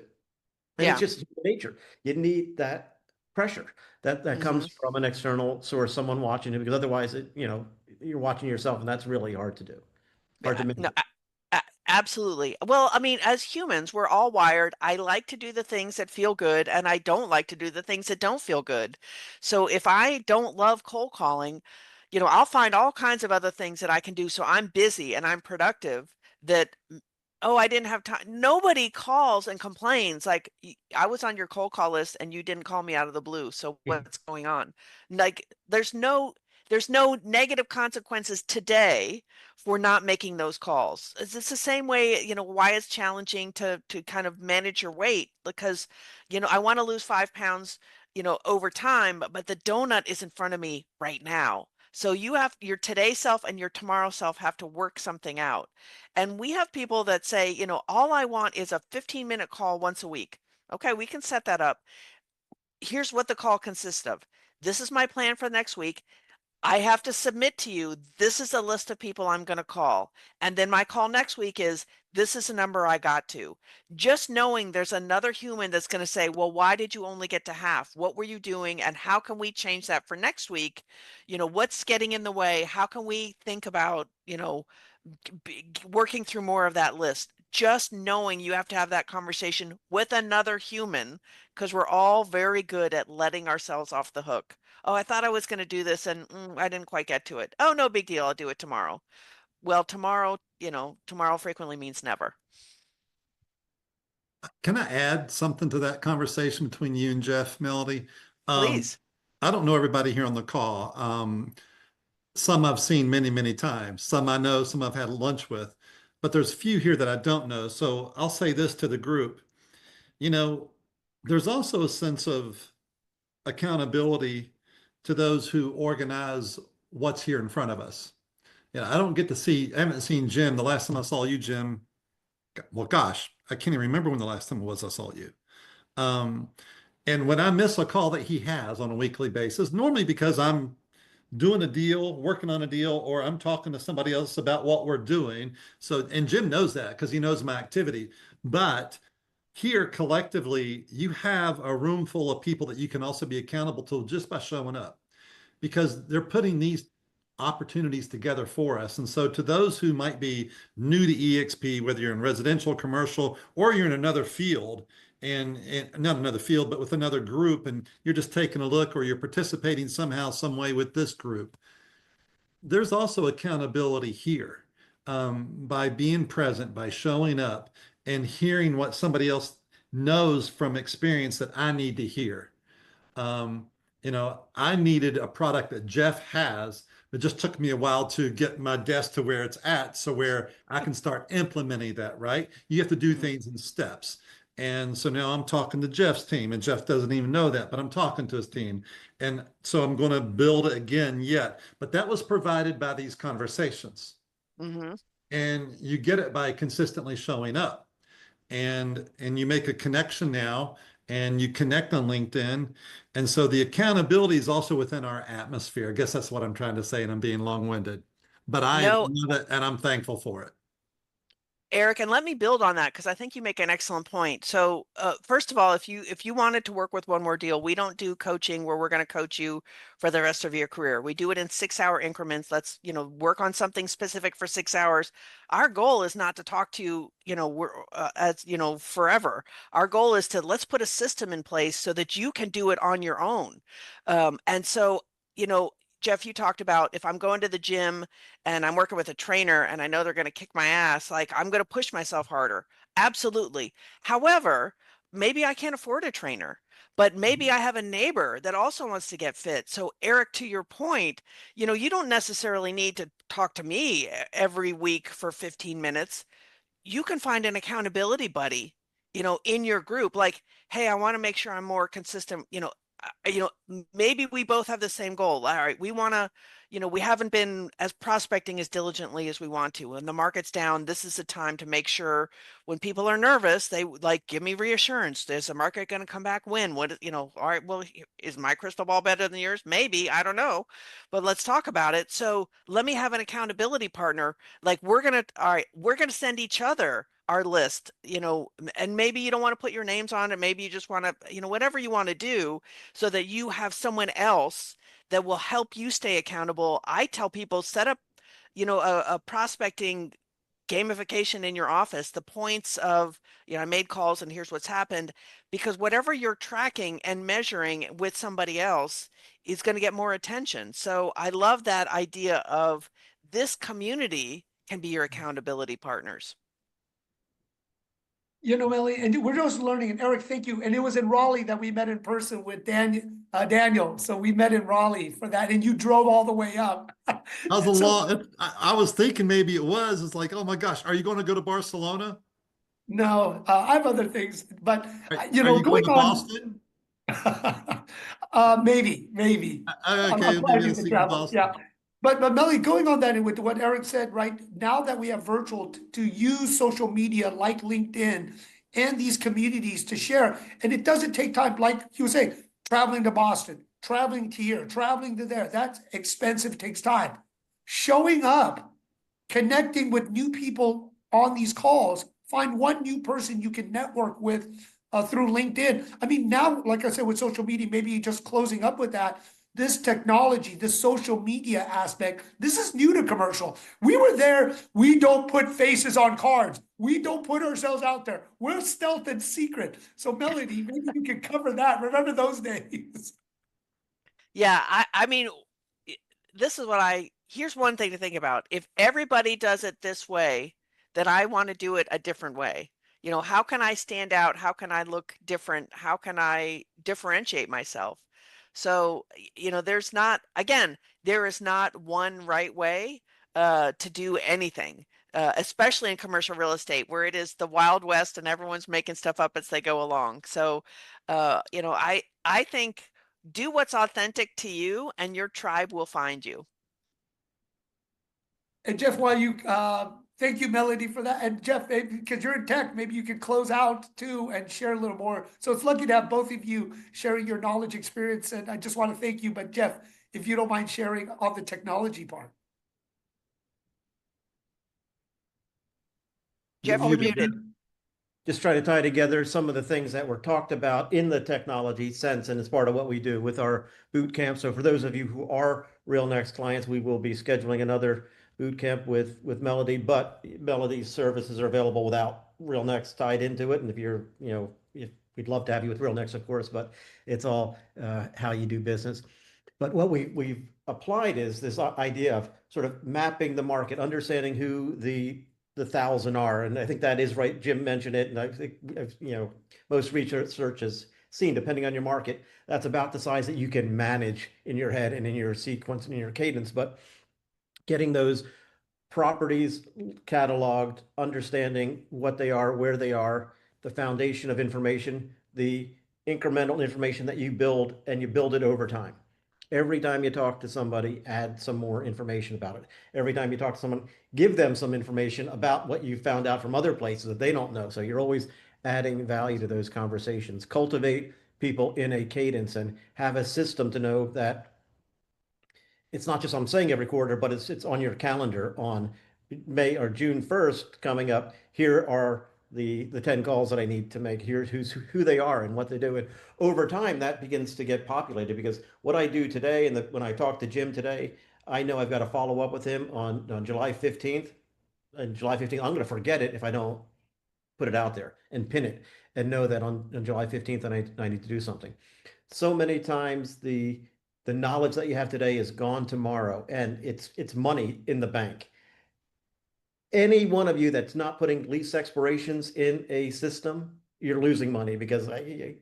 And it's Yeah. just human nature. You need that pressure that Hmm. comes from an external source, someone watching you, because otherwise, you're watching yourself, and that's really hard to do, hard Yeah, to no, manage. absolutely. Well, I mean, as humans, we're all wired. I like to do the things that feel good, and I don't like to do the things that don't feel good. So if I don't love cold calling, I'll find all kinds of other things that I can do. So I'm busy and I'm productive that, oh, I didn't have time. Nobody calls and complains like, I was on your cold call list and you didn't call me out of the blue. So what's going on? Like, there's no negative consequences today for not making those calls. It's the same way, why it's challenging to kind of manage your weight because, I want to lose 5 pounds, over time, but the donut is in front of me right now. So your today self and your tomorrow self have to work something out. And we have people that say, all I want is a 15-minute call once a week. Okay, we can set that up. Here's what the call consists of. This is my plan for next week. I have to submit to you, this is a list of people I'm going to call. And then my call next week is, this is a number I got to. Just knowing there's another human that's going to say, well, why did you only get to half? What were you doing? And how can we change that for next week? What's getting in the way? How can we think about, working through more of that list? Just knowing you have to have that conversation with another human because we're all very good at letting ourselves off the hook. Oh, I thought I was going to do this and I didn't quite get to it. Oh, no big deal. I'll do it tomorrow. Well, tomorrow frequently means never. Can I add something to that conversation between you and Jeff, Melody? Um, Please. I don't know everybody here on the call. Some I've seen many, many times. Some I know, some I've had lunch with, but there's a few here that I don't know. So I'll say this to the group. You know, there's also a sense of accountability to those who organize what's here in front of us. I don't get to see, I haven't seen Jim. The last time I saw you, Jim, well, gosh, I can't even remember when the last time it was I saw you. Um, and when I miss a call that he has on a weekly basis, normally because I'm doing a deal, working on a deal, or I'm talking to somebody else about what we're doing. So, and Jim knows that because he knows my activity. But here collectively, you have a room full of people that you can also be accountable to just by showing up because they're putting these opportunities together for us. And so to those who might be new to EXP, whether you're in residential, commercial, or you're in another field, and not another field, but with another group, and you're just taking a look or you're participating somehow, some way with this group, there's also accountability here by being present, by showing up and hearing what somebody else knows from experience that I need to hear. I needed a product that Jeff has. It just took me a while to get my desk to where it's at, so where I can start implementing that, right? You have to do things in steps. And so now I'm talking to Jeff's team, and Jeff doesn't even know that, but I'm talking to his team. And so I'm going to build it again yet. But that was provided by these conversations. Mm-hmm. And you get it by consistently showing up. And you make a connection now and you connect on LinkedIn. And so the accountability is also within our atmosphere. I guess that's what I'm trying to say, and I'm being long-winded. But I No, love it and I'm thankful for it. Eric, and let me build on that because I think you make an excellent point. So, first of all, if you wanted to work with One More Deal, we don't do coaching where we're going to coach you for the rest of your career. We do it in 6-hour increments. Let's, work on something specific for 6 hours. Our goal is not to talk to you, forever. Our goal is to let's put a system in place so that you can do it on your own. And so, Jeff, you talked about if I'm going to the gym and I'm working with a trainer and I know they're going to kick my ass, like I'm going to push myself harder. Absolutely. However, maybe I can't afford a trainer, but maybe I have a neighbor that also wants to get fit. So, Eric, to your point, you don't necessarily need to talk to me every week for 15 minutes. You can find an accountability buddy, in your group. Like, hey, I want to make sure I'm more consistent, maybe we both have the same goal. All right, we want to, we haven't been as prospecting as diligently as we want to. When the market's down, this is the time to make sure when people are nervous, they like, give me reassurance. Is the market going to come back? When? All right, well, is my crystal ball better than yours? Maybe, I don't know, but let's talk about it. So let me have an accountability partner. Like all right, we're going to send each other our list, and maybe you don't want to put your names on it. Maybe you just want to, whatever you want to do so that you have someone else that will help you stay accountable. I tell people set up, a prospecting gamification in your office, the points of, I made calls and here's what's happened, because whatever you're tracking and measuring with somebody else is going to get more attention. So I love that idea of this community can be your accountability partners. Melly, and we're just learning. And Eric, thank you. And it was in Raleigh that we met in person with Daniel. So we met in Raleigh for that, and you drove all the way up. That was a long. I was thinking maybe it was. It's like, oh my gosh, are you going to go to Barcelona? No, I have other things, but Are you going going to on. Maybe. Okay, I'm maybe planning I'll to see you in travel. Boston. Yeah. But Melly, going on that and with what Eric said, right now that we have virtual to use social media like LinkedIn and these communities to share, and it doesn't take time, like you were saying, traveling to Boston, traveling to here, traveling to there. That's expensive, takes time. Showing up, connecting with new people on these calls, find one new person you can network with through LinkedIn. I mean, now, like I said, with social media, maybe just closing up with that, this technology, this social media aspect, this is new to commercial. We were there. We don't put faces on cards. We don't put ourselves out there. We're stealth and secret. So Melody, maybe you can cover that. Remember those days. Yeah, I mean, this is here's one thing to think about. If everybody does it this way, then I want to do it a different way. How can I stand out? How can I look different? How can I differentiate myself? So, there is not one right way to do anything, especially in commercial real estate where it is the Wild West and everyone's making stuff up as they go along. So, I think do what's authentic to you and your tribe will find you. And Jeff, while you thank you, Melody, for that. And Jeff, because you're in tech, maybe you could close out too and share a little more. So it's lucky to have both of you sharing your knowledge, experience, and I just want to thank you. But Jeff, if you don't mind sharing on the technology part. Jeff, you're muted. Just try to tie together some of the things that were talked about in the technology sense, and it's part of what we do with our boot camp. So for those of you who are RealNext clients, we will be scheduling another boot camp with Melody, but Melody's services are available without RealNext tied into it. And if you're, we'd love to have you with RealNext, of course, but it's all how you do business. But what we've applied is this idea of sort of mapping the market, understanding who the 1,000 are. And I think that is right. Jim mentioned it. And I think, most research has seen, depending on your market, that's about the size that you can manage in your head and in your sequence and in your cadence. But getting those properties cataloged, understanding what they are, where they are, the foundation of information, the incremental information that you build, and you build it over time. Every time you talk to somebody, add some more information about it. Every time you talk to someone, give them some information about what you found out from other places that they don't know. So you're always adding value to those conversations. Cultivate people in a cadence and have a system to know that it's not just I'm saying every quarter, but it's on your calendar on May or June 1st coming up. Here are the 10 calls that I need to make. Here's who they are and what they do. And over time, that begins to get populated because what I do today and when I talk to Jim today, I know I've got to follow up with him on July 15th. And July 15th, I'm going to forget it if I don't put it out there and pin it and know that on July 15th, I need to do something. So many times the knowledge that you have today is gone tomorrow and it's money in the bank. Any one of you that's not putting lease expirations in a system, you're losing money because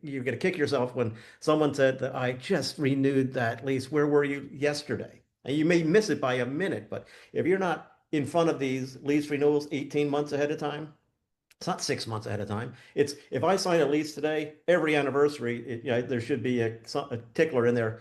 you're going to kick yourself when someone said that I just renewed that lease. Where were you yesterday? And you may miss it by a minute, but if you're not in front of these lease renewals 18 months ahead of time, It's not 6 months ahead of time. It's if I sign a lease today, every anniversary, there should be a tickler in there.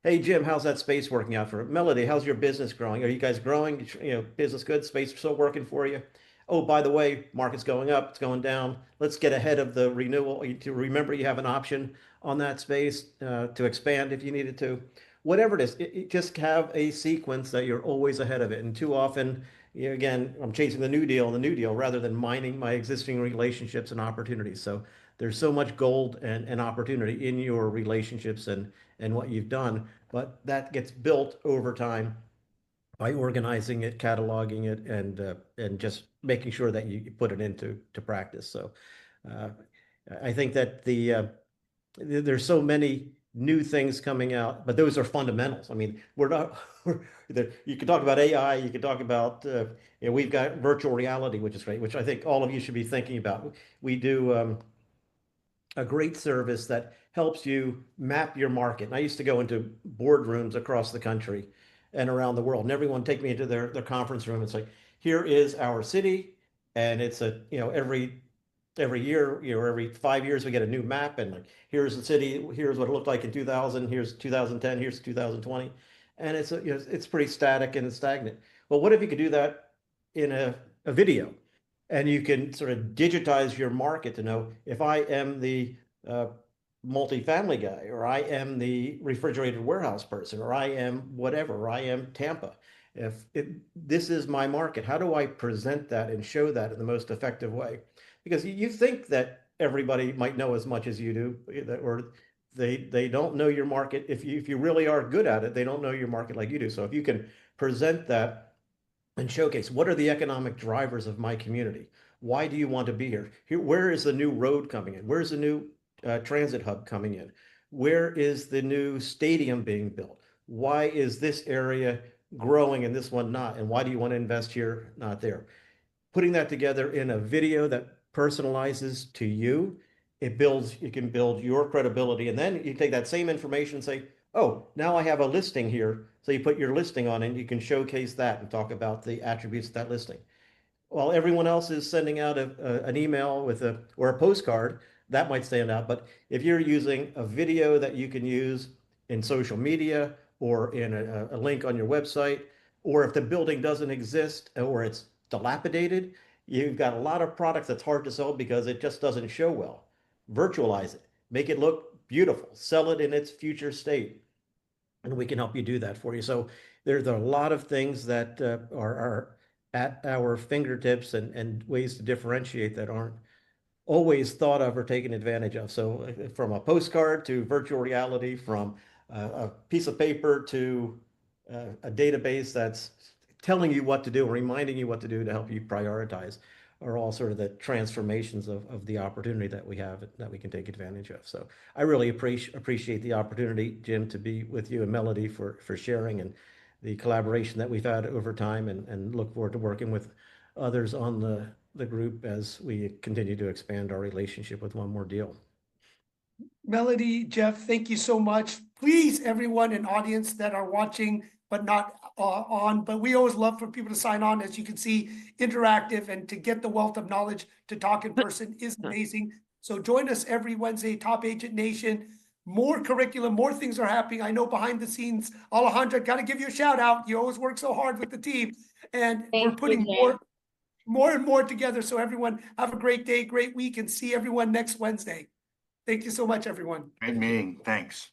Hey, Jim, how's that space working out for Melody? How's your business growing? Are you guys growing? Business good? Space still working for you? Oh, by the way, market's going up, it's going down. Let's get ahead of the renewal. To remember, you have an option on that space to expand if you needed to. Whatever it is, just have a sequence that you're always ahead of it. And too often, again, I'm chasing the new deal rather than mining my existing relationships and opportunities. So there's so much gold and opportunity in your relationships and what you've done, but that gets built over time by organizing it, cataloging it, and just making sure that you put it into practice. So uh, I think that there's so many new things coming out, but those are fundamentals. I mean, we're not. You can talk about AI. You can talk about. We've got virtual reality, which is great, which I think all of you should be thinking about. We do a great service that helps you map your market. And I used to go into boardrooms across the country and around the world, and everyone take me into their conference room and say, here is our city, and it's every year, every 5 years we get a new map, and like here's the city, here's what it looked like in 2000, here's 2010, here's 2020, and it's pretty static and stagnant. Well, what if you could do that in a video? And you can sort of digitize your market to know if I am the multifamily guy, or I am the refrigerated warehouse person, or I am whatever, or I am Tampa. This is my market, how do I present that and show that in the most effective way? Because you think that everybody might know as much as you do, or they don't know your market. If you really are good at it, they don't know your market like you do. So if you can present that and showcase what are the economic drivers of my community? Why do you want to be here? Where is the new road coming in? Where's the new transit hub coming in? Where is the new stadium being built? Why is this area growing and this one not? And why do you want to invest here, not there? Putting that together in a video that personalizes to you, it can build your credibility. And then you take that same information and say, oh, now I have a listing here. So you put your listing on and you can showcase that and talk about the attributes of that listing. While everyone else is sending out an email or a postcard, that might stand out. But if you're using a video that you can use in social media or in a link on your website, or if the building doesn't exist or it's dilapidated, you've got a lot of products that's hard to sell because it just doesn't show well. Virtualize it, make it look beautiful, sell it in its future state, and we can help you do that for you. So there's a lot of things that are at our fingertips and ways to differentiate that aren't always thought of or taken advantage of. So from a postcard to virtual reality, from a piece of paper to a database that's telling you what to do, reminding you what to do to help you prioritize, are all sort of the transformations of the opportunity that we have that we can take advantage of. So I really appreciate the opportunity, Jim, to be with you and Melody for sharing and the collaboration that we've had over time, and look forward to working with others on the group as we continue to expand our relationship with One More Deal. Melody, Jeff, thank you so much. Please, everyone in audience that are watching but not on, but we always love for people to sign on. As you can see, interactive, and to get the wealth of knowledge to talk in person is amazing. So join us every Wednesday, Top Agent Nation. More curriculum, more things are happening. I know behind the scenes, Alejandra, got to give you a shout out. You always work so hard with the team, and we're putting more and more together. So everyone have a great day, great week, and see everyone next Wednesday. Thank you so much, everyone. Great meeting. Thanks.